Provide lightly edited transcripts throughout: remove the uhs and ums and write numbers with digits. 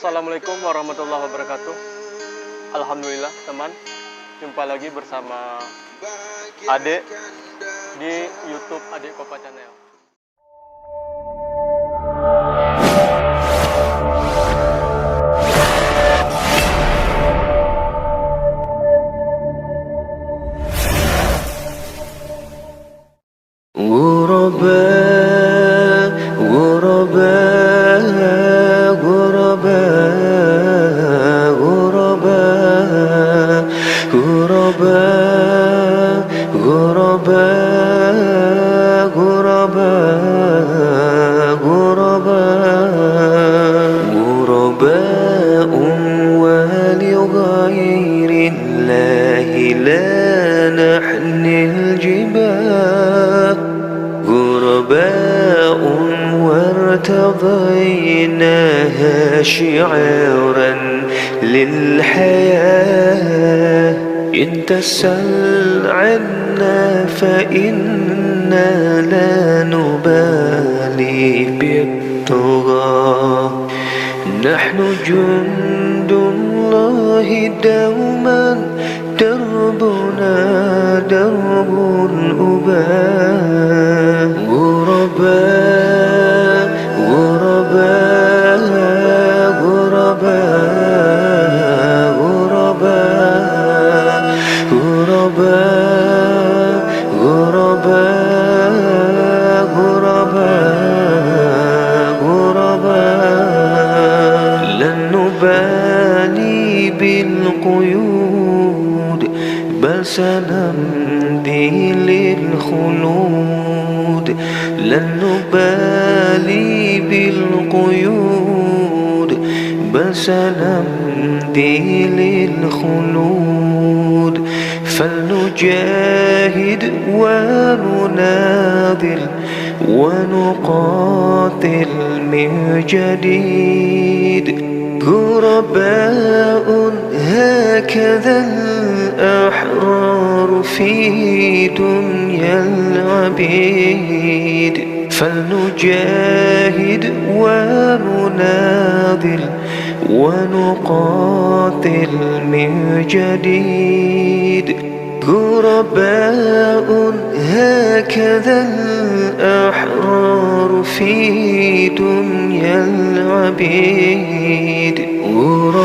Assalamualaikum warahmatullahi wabarakatuh. Alhamdulillah teman, jumpa lagi bersama Ade di YouTube Ade Kopa Channel. غرباء ولغير الله لا نحمل الجباه غرباء وارتضيناها شعارا للحياة إن تسل عنا فإنا لا نبالي بالطغى نحن جند الله دوما دربنا درب الأباء غرباء غرباء غرباء غرباء غرباء غرباء غرباء غرباء لن نبالي بالقيود بل سنمضي للخلود لن نبالي بالقيود بل سنمضي للخلود فلنجاهد ونناضل ونقاتل من جديد غرباء هكذا الأحرار في دنيا العبيد فلنجاهد ونناضل ونقاتل من جديد غرباء هكذا الأحرار في دنيا العبيد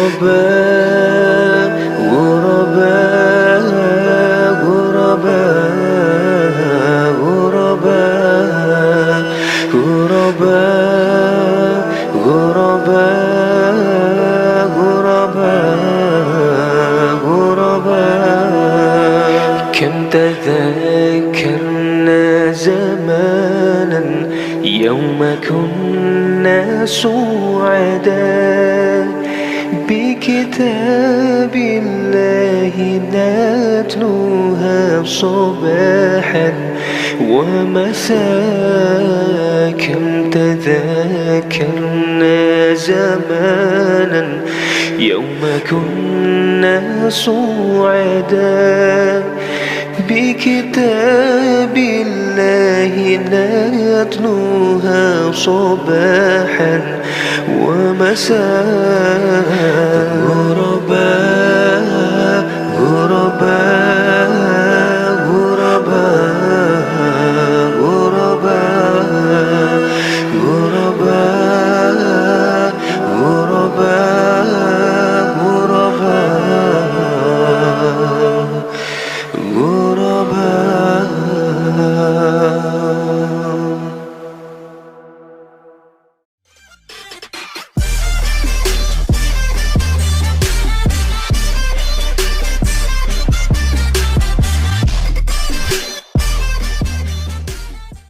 غرباء غرباء غرباء غرباء غرباء غرباء غرباء غرباء كم تذكرنا زمانا يوم كنا سعدا بكتاب الله نتلوها صباحا ومساء كم تذكرنا زمانا يوم كنا سعدا بكتاب الله نتلوها صباحا ومساء